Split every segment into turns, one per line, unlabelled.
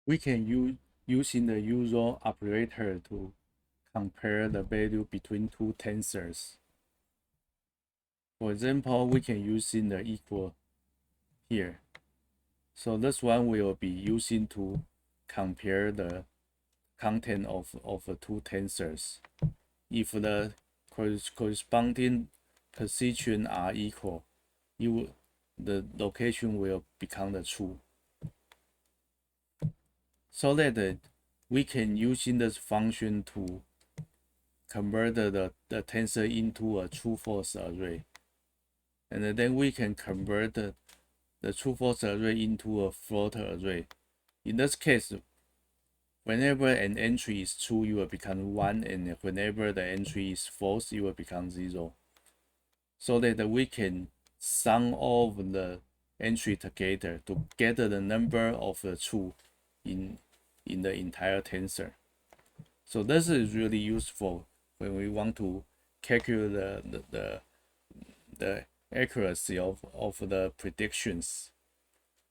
we can use using the usual operator to compare the value between two tensors. For example, we can use in the equal here. So this one will be using to compare the content of the two tensors. If the corresponding position are equal, the location will become the true. So that we can use in this function to convert the tensor into a true false array. And then we can convert the true false array into a float array. In this case, whenever an entry is true, it will become 1, and whenever the entry is false, it will become 0. So that we can sum all of the entry together to get the number of the true in the entire tensor. So this is really useful when we want to calculate the accuracy of the predictions,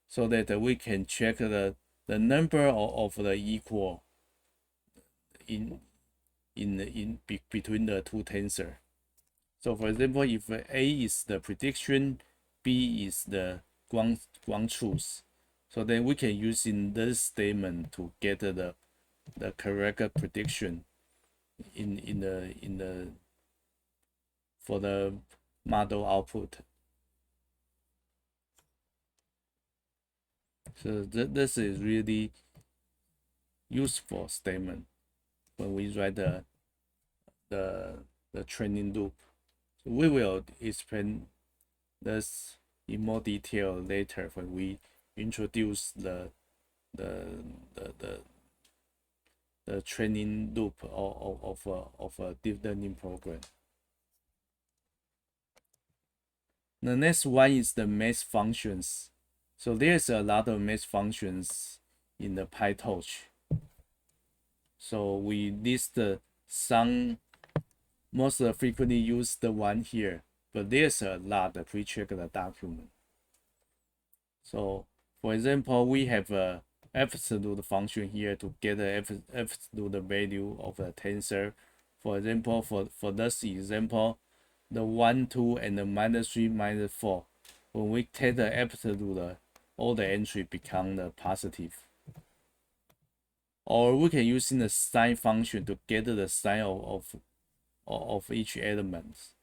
so that we can check the number of the equal between the two tensor. So for example, if A is the prediction, B is the ground truth, so then we can use in this statement to get the correct prediction in the for the model output. So this is really useful statement when we write the training loop. So we will explain this in more detail later when we introduce the training loop of a deep learning program. The next one is the math functions. So there's a lot of math functions in the PyTorch. So we list some most frequently used one here, but there's a lot of pre-checked document. So for example, we have a absolute function here to get the absolute value of the tensor. For example, for this example, the 1, 2, and the -3, -4. When we take the absolute, all the entry become the positive. Or we can use the sign function to get the sign of each element.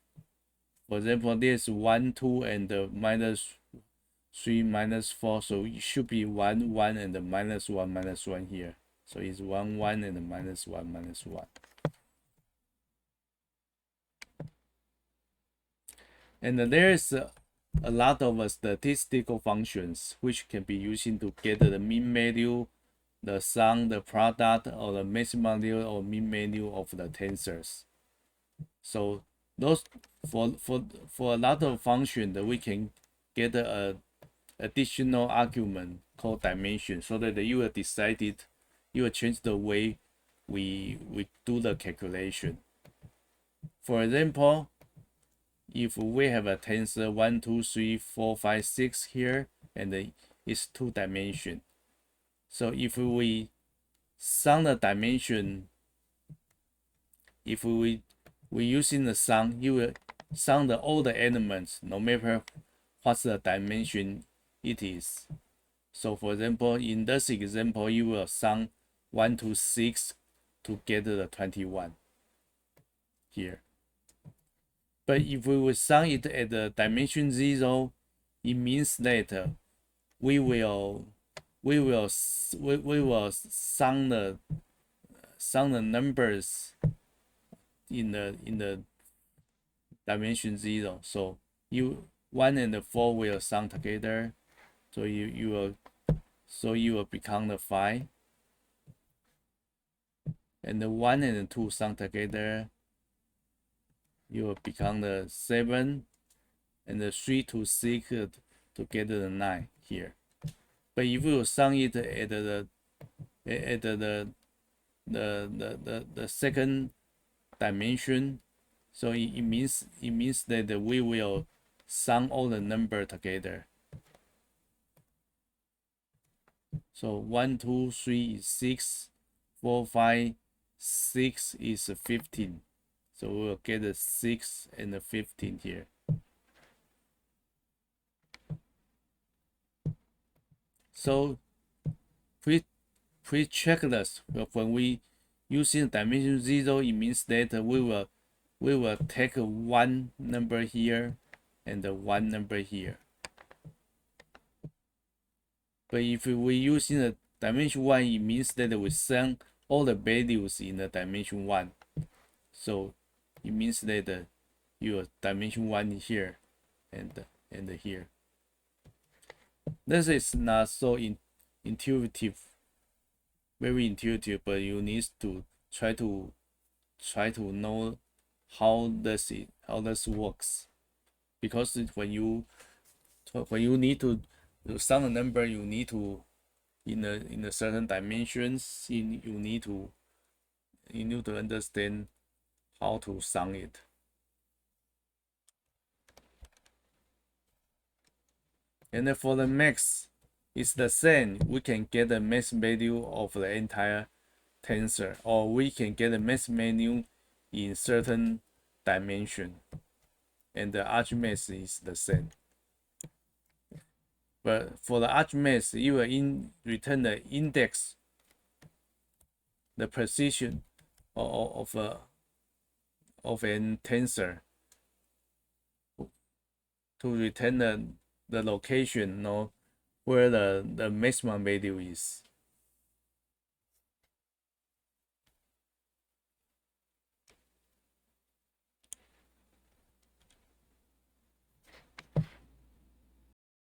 For example, there's 1, 2, and the -3, -4, so it should be 1, 1, and the -1, -1 here. So it's 1, 1, and the -1, -1. And there's a lot of statistical functions which can be used to get the mean value, the sum, the product, or the maximum value or mean value of the tensors. So those for a lot of functions that we can get a additional argument called dimension, so that you will decide it, you will change the way we do the calculation. For example, if we have a tensor 1, 2, 3, 4, 5, 6 here, and it's 2 dimension. So if we sum the dimension, if we using the sum, you will sum all the elements no matter what's the dimension it is. So for example, in this example, you will sum 1 to 6 to get the 21 here. But if we will sum it at the dimension 0, it means that we will sum the numbers in the dimension 0. So 1 and 4 will sum together. So you will become the 5. And the 1 and 2 sum together, you will become the 7, and the 3 to 6 to get the 9 here. But if you sum it at the second dimension, so it means that we will sum all the number together. So 1, 2, 3 is 6, 4, 5, 6 is 15. So we'll get a 6 and a 15 here. So pre-check this. When we using dimension 0, it means that we will take one number here and one number here. But if we using the dimension 1, it means that we sum all the values in the dimension 1. So it means that your dimension 1 here and here. This is not so intuitive, very intuitive, but you need to try to know how this works, because when you need to sum a number, you need to in a certain dimensions, you need to understand how to sum it. And then for the max, it's the same. We can get the max value of the entire tensor, or we can get the max value in certain dimension, and the Archimedes is the same. But for the Archimedes, you will return the index, the precision of an tensor, to return the location, where the maximum value is.